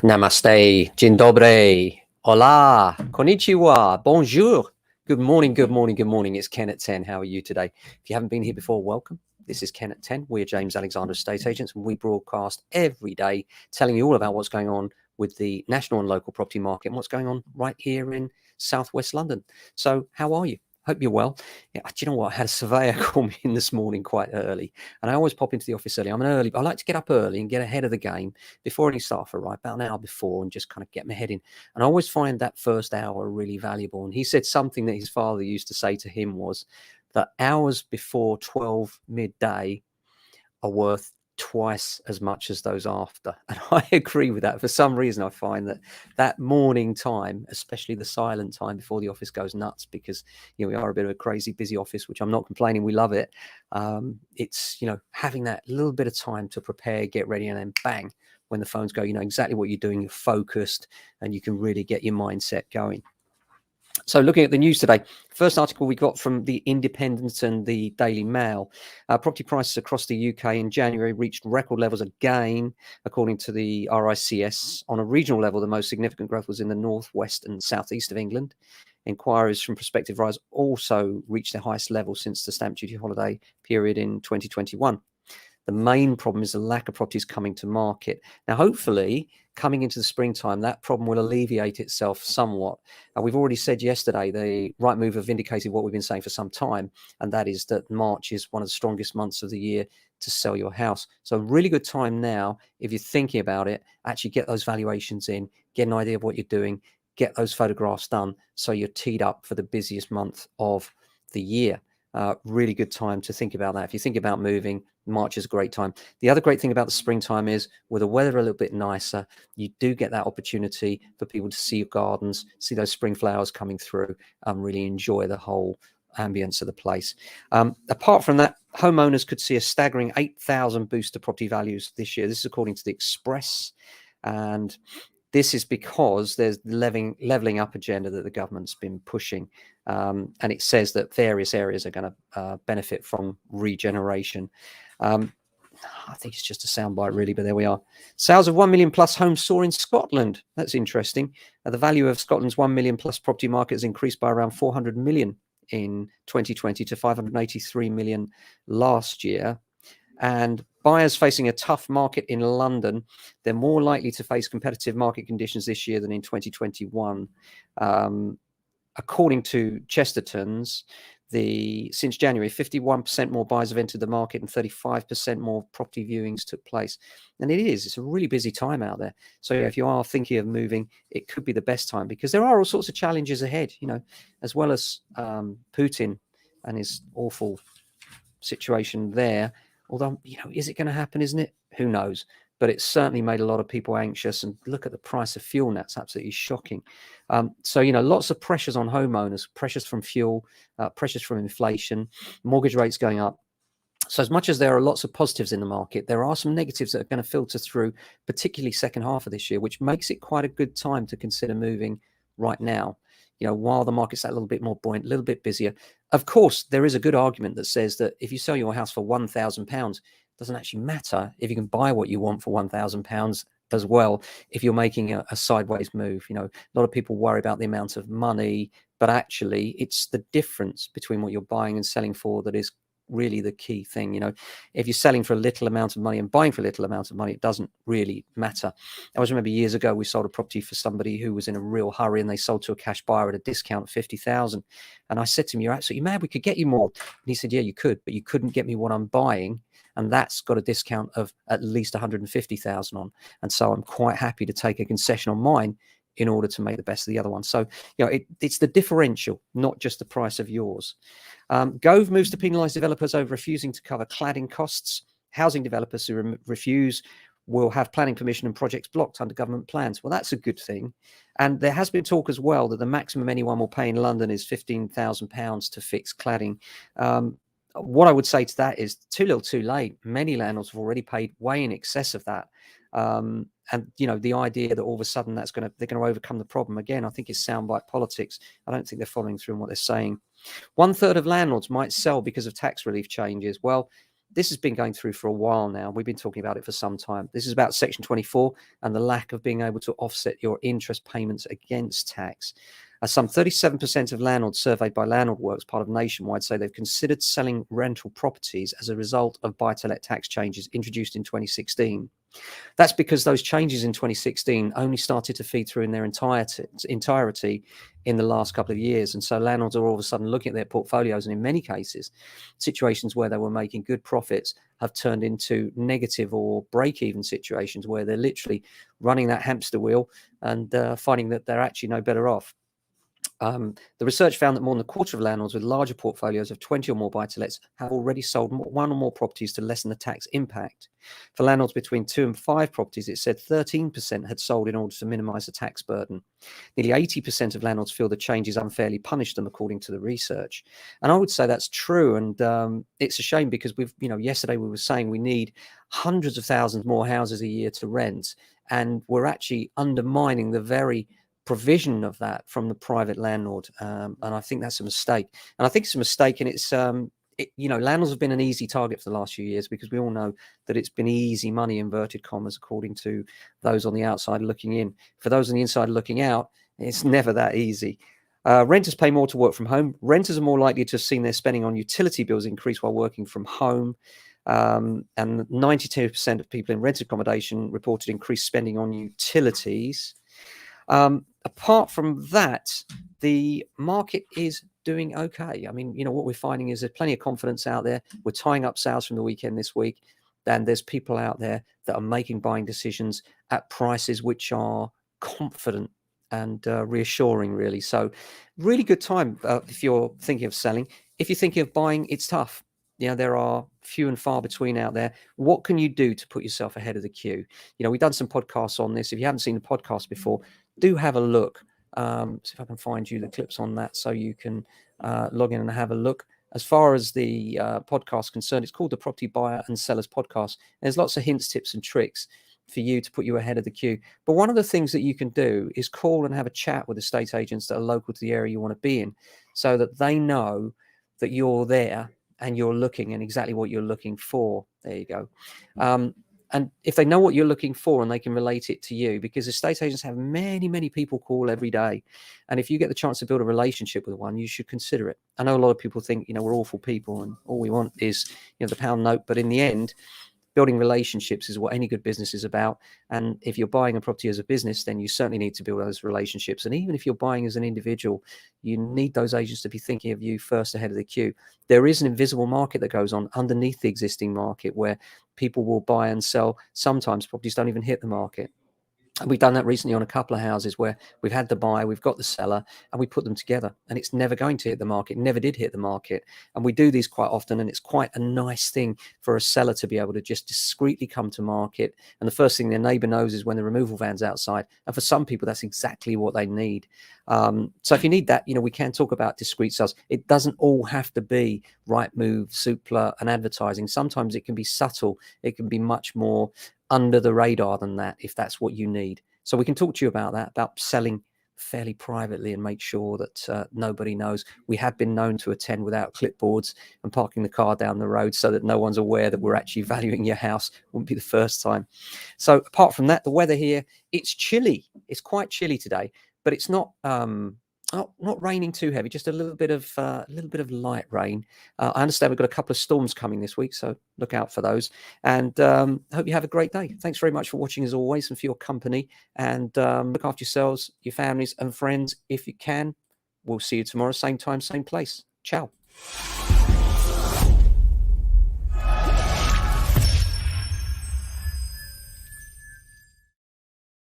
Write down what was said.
Namaste, dzień dobry, hola, konnichiwa, bonjour. Good morning, good morning, good morning. It's Ken at 10. How are you today? If you haven't been here before, welcome. This is Ken at 10. We're James Alexander Estate Agents, and we broadcast every day telling you all about what's going on with the national and local property market and what's going on right here in Southwest London. So how are you? Hope you're well. Yeah, do you know what? I had a surveyor call me in this morning quite early, and I always pop into the office early. I like to get up early and get ahead of the game before any staff arrive, about an hour before, and just kind of get my head in. And I always find that first hour really valuable. And he said something that his father used to say to him was that hours before 12 midday are worth twice as much as those after. And I agree with that. For some reason, I find that morning time, especially the silent time before the office goes nuts, because we are a bit of a crazy busy office, which I'm not complaining, we love it. It's having that little bit of time to prepare, get ready, and then bang, when the phones go, you know exactly what you're doing, you're focused, and you can really get your mindset going. So looking at the news today, first article we got from the Independent and the Daily Mail. Property prices across the UK in January reached record levels again, according to the RICS. On a regional level, the most significant growth was in the northwest and southeast of England. Inquiries from prospective buyers also reached their highest level since the stamp duty holiday period in 2021. The main problem is the lack of properties coming to market. Now, hopefully, coming into the springtime, that problem will alleviate itself somewhat. We've already said yesterday, the Rightmove have indicated what we've been saying for some time, and that is that March is one of the strongest months of the year to sell your house. So really good time now, if you're thinking about it, actually get those valuations in, get an idea of what you're doing, get those photographs done, so you're teed up for the busiest month of the year. Really good time to think about that. If you think about moving, March is a great time. The other great thing about the springtime is, with the weather a little bit nicer, you do get that opportunity for people to see your gardens, see those spring flowers coming through, and really enjoy the whole ambience of the place. Apart from that, homeowners could see a staggering 8,000 boost to property values this year. This is according to the Express, and this is because there's the leveling up agenda that the government's been pushing. And it says that various areas are going to benefit from regeneration. I think it's just a soundbite, really, but there we are. Sales of 1 million plus homes soar in Scotland. That's interesting. The value of Scotland's 1 million plus property market has increased by around 400 million in 2020 to 583 million last year. And buyers facing a tough market in London, they're more likely to face competitive market conditions this year than in 2021. According to Chesterton's, since January, 51% more buyers have entered the market and 35% more property viewings took place. And it's a really busy time out there. So if you are thinking of moving, it could be the best time, because there are all sorts of challenges ahead, as well as Putin and his awful situation there. Although, is it going to happen, isn't it? Who knows? But it's certainly made a lot of people anxious. And look at the price of fuel, and that's absolutely shocking. So, lots of pressures on homeowners, pressures from fuel, pressures from inflation, mortgage rates going up. So as much as there are lots of positives in the market, there are some negatives that are going to filter through, particularly second half of this year, which makes it quite a good time to consider moving right now. While the market's a little bit more buoyant, a little bit busier. Of course, there is a good argument that says that if you sell your house for £1,000, it doesn't actually matter if you can buy what you want for £1,000 as well, if you're making a sideways move. A lot of people worry about the amount of money, but actually it's the difference between what you're buying and selling for that is really the key thing. If you're selling for a little amount of money and buying for a little amount of money, it doesn't really matter. I always remember years ago, we sold a property for somebody who was in a real hurry, and they sold to a cash buyer at a discount of 50,000. And I said to him, "You're absolutely mad. We could get you more." And he said, "Yeah, you could, but you couldn't get me what I'm buying. And that's got a discount of at least 150,000 on. And so I'm quite happy to take a concession on mine in order to make the best of the other one." So, it's the differential, not just the price of yours. Gove moves to penalise developers over refusing to cover cladding costs. Housing developers who refuse will have planning permission and projects blocked under government plans. Well, that's a good thing. And there has been talk as well that the maximum anyone will pay in London is £15,000 to fix cladding. What I would say to that is too little too late. Many landlords have already paid way in excess of that. And the idea that all of a sudden they're going to overcome the problem, again, I think is soundbite politics. I don't think they're following through on what they're saying. 1/3 of landlords might sell because of tax relief changes. Well, this has been going through for a while now. We've been talking about it for some time. This is about Section 24 and the lack of being able to offset your interest payments against tax. Some 37% of landlords surveyed by Landlord Works, part of Nationwide, say they've considered selling rental properties as a result of buy-to-let tax changes introduced in 2016. That's because those changes in 2016 only started to feed through in their entirety in the last couple of years. And so landlords are all of a sudden looking at their portfolios, and in many cases, situations where they were making good profits have turned into negative or break-even situations where they're literally running that hamster wheel and finding that they're actually no better off. The research found that more than a quarter of landlords with larger portfolios of 20 or more buy-to-lets have already sold one or more properties to lessen the tax impact. For landlords between 2 and 5 properties, it said 13% had sold in order to minimise the tax burden. Nearly 80% of landlords feel the changes unfairly punished them, according to the research. And I would say that's true. And it's a shame because yesterday we were saying we need hundreds of thousands more houses a year to rent, and we're actually undermining the very provision of that from the private landlord, and I think that's a mistake. And I think it's a mistake, and it's landlords have been an easy target for the last few years because we all know that it's been easy money, inverted commas, according to those on the outside looking in. For those on the inside looking out, it's never that easy. Renters pay more to work from home. Renters are more likely to have seen their spending on utility bills increase while working from home. And 92% of people in rented accommodation reported increased spending on utilities. Apart from that, the market is doing okay. I mean, what we're finding is there's plenty of confidence out there. We're tying up sales from the weekend this week, and there's people out there that are making buying decisions at prices which are confident and reassuring, really. So really good time if you're thinking of selling. If you're thinking of buying, it's tough. There are few and far between out there. What can you do to put yourself ahead of the queue? We've done some podcasts on this. If you haven't seen the podcast before, do have a look. See if I can find you the clips on that so you can log in and have a look. As far as the podcast is concerned, it's called the Property Buyer and Sellers Podcast. There's lots of hints, tips, and tricks for you to put you ahead of the queue. But one of the things that you can do is call and have a chat with estate agents that are local to the area you want to be in, so that they know that you're there and you're looking and exactly what you're looking for. There you go. And if they know what you're looking for and they can relate it to you, because estate agents have many, many people call every day. And if you get the chance to build a relationship with one, you should consider it. I know a lot of people think, we're awful people and all we want is, the pound note. But in the end, building relationships is what any good business is about. And if you're buying a property as a business, then you certainly need to build those relationships. And even if you're buying as an individual, you need those agents to be thinking of you first ahead of the queue. There is an invisible market that goes on underneath the existing market where people will buy and sell. Sometimes properties don't even hit the market. And we've done that recently on a couple of houses where we've had the buyer, we've got the seller, and we put them together, and it's never going to hit the market, never did hit the market. And we do these quite often, and it's quite a nice thing for a seller to be able to just discreetly come to market. And the first thing their neighbor knows is when the removal van's outside. And for some people, that's exactly what they need. So if you need that, we can talk about discreet sales. It doesn't all have to be Rightmove, Zoopla, and advertising. Sometimes it can be subtle. It can be much more under the radar than that, if that's what you need. So we can talk to you about that, about selling fairly privately and make sure that nobody knows. We have been known to attend without clipboards and parking the car down the road so that no one's aware that we're actually valuing your house. Wouldn't be the first time. So apart from that, the weather here, it's chilly. It's quite chilly today, but it's not raining too heavy, just a little bit of light rain. I understand we've got a couple of storms coming this week, so look out for those. And hope you have a great day. Thanks very much for watching as always and for your company. And look after yourselves, your families and friends if you can. We'll see you tomorrow, same time, same place. Ciao.